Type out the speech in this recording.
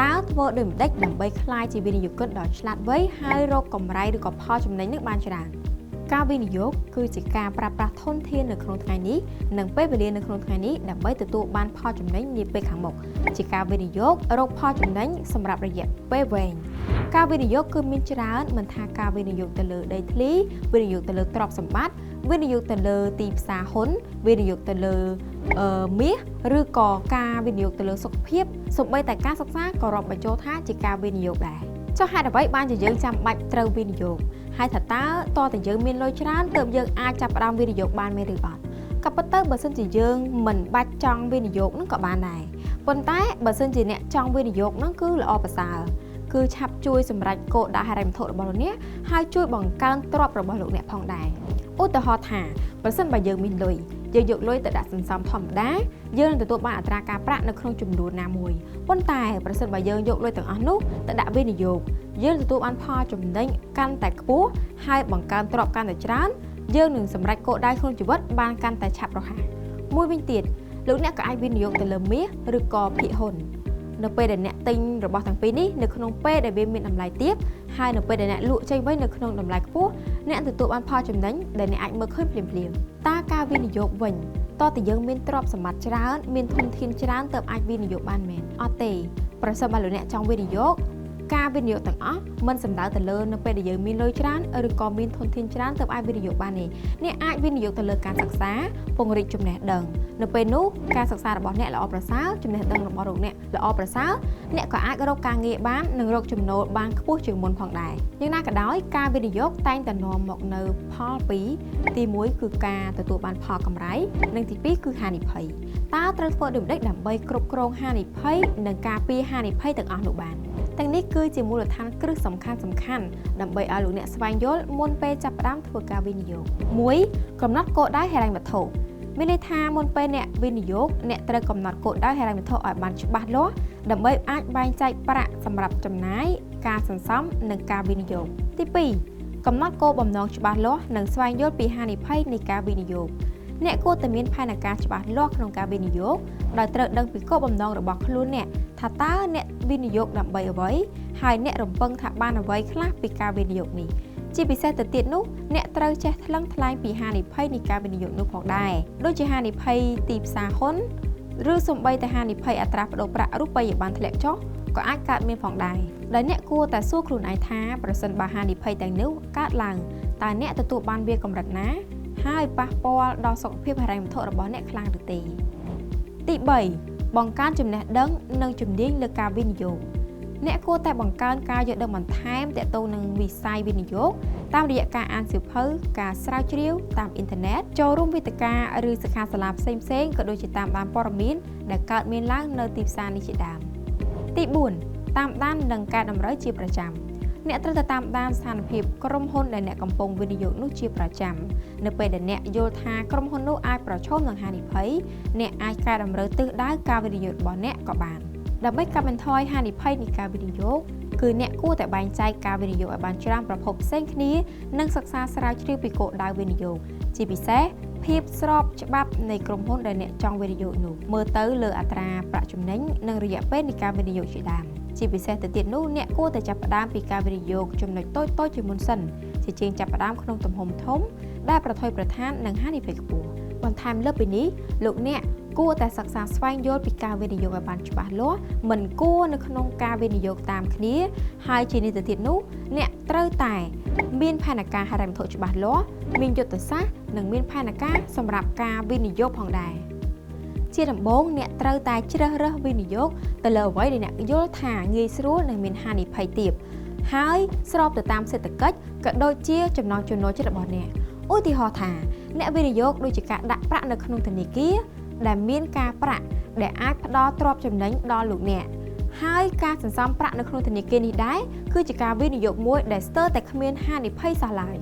តើធ្វើដូចម្ដេចដើម្បីខ្លាយជាវិនិយោគិនដ៏ឆ្លាតវៃហើយរកកម្រៃឬក៏ផលចំណេញនឹងបានច្រើនការវិនិយោគគឺជាការប្រើប្រាស់ធនធាននៅក្នុងថ្ងៃនេះនិងពេលវេលានៅក្នុងថ្ងៃនេះដើម្បីទទួលបានផលចំណេញនាពេលខាងមុខជាការវិនិយោគរកផលចំណេញសម្រាប់រយៈពេលវែងការវិនិយោគគឺមានច្រើនមិនថាការវិនិយោគទៅលើដីធ្លីវិនិយោគទៅលើទ្រព្យសម្បត្តិវិនិយោគទៅលើទីផ្សារហ៊ុនវិនិយោគទៅលើមាសឬក៏ការវិនិយោគទៅលើសុខភាពសូម្បីតែការសិក្សាក៏រាប់បញ្ចូលថាជាការវិនិយោគដែរចុះហេតុអ្វីបានជាយើងចាំបាច់ត្រូវវិនិយោគហើយថាតើតែយើងមានលុយច្រើនទើបយើងអាចចាប់ផ្ដើមវិនិយោគបានមែនឬអត់ក៏ប៉ុន្តែបើសិនជាយើងមិនបាច់ចង់វិនិយោគនឹងក៏បានដែរប៉ុន្តែបើសិនជាអ្នកចង់វិនិយោគនឹងគឺល្អប្រសើរគឺឆាប់ជួយសម្រេចគោលដៅហិរញ្ញវត្ថុរបស់លោកអ្នកហើយជួយបង្កើនទ្រព្យរបស់លោកអ្នកផងដែរឧទាហរណ៍ថាប្រសិនបើយើងមានលុយយើងយកលុយទៅដាក់សន្សំធម្មតាយើងនឹងទទួលបានអត្រាការប្រាក់នៅក្នុងចំនួនណាមួយប៉ុន្តែប្រសិនបើយើងយកលុយទាំងអស់នោះទៅដាក់វិនិយោគយើងទទួលបានផលចំណេញកាន់តែខ្ពស់ហើយបង្កើនទ្រព្យកាន់តែច្រើនយើងនឹងសម្រេចគោលដៅក្នុងជីវិតបានកាន់តែឆាប់រហ័សមួយវិញទៀតលោកអ្នកក៏អាចវិនិយោគទៅលើមាសឬក៏ភាគហ៊ុននៅពេលដែលអ្នកទិញរបស់ទាំងពីរនេះនៅក្នុងពេលដែលវាមានតម្លៃទាបហើយនៅពេលដែលអ្នកលក់ចេញវិញនៅក្នុងតម្លៃខ្ពស់អ្នកទទួលបានផលចំណេញដែលអ្នកអាចមើលឃើញភ្លាមៗតើការវិនិយោគវិញតើយើងមានទ្រព្យសម្បត្តិច្រើនមានធនធានច្រើនទើបអាចវិនិយោគបានមែនអត់ទេប្រសិនបើលោកអ្នកចង់វិនិយោគការវិនិយោគទាំងអស់មិនសំដៅទៅលើនៅពេលដែលយើងមានលុយច្រើនឬក៏មានធនធានច្រើនទើបអាចវិនិយោគបានទេអ្នកអាចវិនិយោគទៅលើការសិក្សាពង្រីកចំណេះដឹងនៅពេលនោះការសិក្សារបស់អ្នកល្អប្រសើរចំណេះដឹងរបស់លោកអ្នកល្អប្រសើរអ្នកក៏អាចរកការងារបាននិងរកចំណូលបានខ្ពស់ជាងមុនផងដែរយ៉ាងណាក៏ដោយការវិនិយោគតែងតែនាំមកនៅផលពីរទី1គឺការទទួលបានផលកម្រៃនិងទី2គឺហានិភ័យតើត្រូវធ្វើដូចម្តេចដើម្បីគ្រប់គ្រងហានិភ័យនិងការពារហានិភ័យទាំងអស់នោះបានទាំងនេះគឺជាមូលដ្ឋានគ្រឹះសំខាន់ដើម្បីឲ្យលោកអ្នកស្វែងយល់មុនពេលចាប់ផ្ដើមធ្វើការវិនិយោគ 1. កំណត់គោលដៅហិរញ្ញវត្ថុមានន័យថាមុនពេលអ្នកវិនិយោគអ្នកត្រូវកំណត់គោលដៅហិរញ្ញវត្ថុឲ្យបានច្បាស់លាស់ដើម្បីអាចបែងចែកប្រាក់សម្រាប់ចំណាយការសន្សំនិងការវិនិយោគទី2កំណត់គោលបំណងច្បាស់លាស់និងស្វែងយល់ពីហានិភ័យនៃការវិនិយោគអ្នកគួរតែមានផែនការច្បាស់លាស់ក្នុងការវិនិយោគដោយត្រូវដឹងពីគោលបំណងរបស់ខ្លួនអ្នកថាតើអ្នកវិនិយោគដើម្បីអ្វីហើយអ្នករំពឹងថាបានអ្វីខ្លះពីការវិនិយោគនេះជាពិសេសទៅទៀតនោះអ្នកត្រូវចេះថ្លឹងថ្លែងពីហានិភ័យនៃការវិនិយោគនោះផងដែរដូចជាហានិភ័យទីផ្សារហ៊ុនឬសូម្បីតែហានិភ័យអត្រាប្តូរប្រាក់រូបិយប័ណ្ណធ្លាក់ចុះក៏អាចកើតមានផងដែរដែលអ្នកគួរតែសួរខ្លួនឯងថាប្រសិនបើហានិភ័យទាំងនោះកើតឡើងតើអ្នកទទួលបានវាកម្រិតណាហើយប៉ះពាល់ដល់សុខភាពហិរញ្ញវត្ថុរបស់អ្នកខ្លាំងឬទេទី3បង្កើនចំណេះដឹងនិងជំនាញលើការវិនិយោគអ្នកគួរតែបង្កើនការយល់ដឹងបន្ថែមទាក់ទងនឹងវិស័យវិនិយោគតាមរយៈការអានសៀវភៅការស្រាវជ្រាវតាមអ៊ីនធឺណិតចូលរួមវេទិកាឬសិក្ខាសាលាផ្សេងៗក៏ដូចជាតាមដានព័ត៌មានដែលកើតមានឡើងនៅទីផ្សារនេះជាដើមទី4តាមដាននិងកែតម្រូវជាប្រចាំអ្នកត្រូវតែតាមដានស្ថានភាពក្រុមហ៊ុនដែលអ្នកកំពុងវិនិយោគនោះជាប្រចាំនៅពេលដែលអ្នកយល់ថាក្រុមហ៊ុននោះអាចប្រឈមនឹងហានិភ័យអ្នកអាចកែតម្រូវទិសដៅការវិនិយោគរបស់អ្នកក៏បានដើម្បីកាត់បន្ថយហានិភ័យនៃការវិនិយោគគឺអ្នកគួរតែបែងចែកការវិនិយោគឲ្យបានច្រើនប្រភពផ្សេងគ្នានិងសិក្សាស្រាវជ្រាវពីគោលដៅវិនិយោគជាពិសេសភាពស្របច្បាប់នៃក្រុមហ៊ុនដែលអ្នកចង់វិនិយោគនោះមើលទៅលើអត្រាប្រាក់ចំណេញនិងរយៈពេលនៃការវិនិយោគជាដើមជាពិសេសទៅទៀតនោះអ្នកគួរតែចាប់ផ្ដើមពីការវិនិយោគចំណុចតូចៗជាមុនសិនជាជាងចាប់ផ្ដើមក្នុងទំហំធំដែលប្រថុយប្រថាននឹងហានិភ័យខ្ពស់បន្ថែមលើពីនេះលោកអ្នកគួរតែសិក្សាស្វែងយល់ពីការវិនិយោគឲ្យបានច្បាស់លាស់មិនគួរនៅក្នុងការវិនិយោគតាមគ្នាហើយជានេះទៅទៀតនោះអ្នកត្រូវតែមានផែនការហិរញ្ញវត្ថុច្បាស់លាស់មានយុទ្ធសាស្ត្រនិងមានផែនការសម្រាប់ការវិនិយោគផងដែរជាដំបូងអ្នកត្រូវតែជ្រើសរើសវិនិយោគទៅលើអ្វីដែលអ្នកយល់ថាងាយស្រួលនិងមានហានិភ័យទាបហើយស្របទៅតាមសេដ្ឋកិច្ចក៏ដូចជាចំណង់ចំណូលចិត្តរបស់អ្នកឧទាហរណ៍ថាអ្នកវិនិយោគដូចជាការដាក់ប្រាក់នៅក្នុងធនាគារដែលមានការប្រាក់ដែលអាចផ្ដល់ទ្រព្យចំណេញដល់លោកអ្នកហើយការសន្សំប្រាក់នៅក្នុងធនាគារនេះដែរគឺជាការវិនិយោគមួយដែលស្ទើរតែគ្មានហានិភ័យសោះឡើយ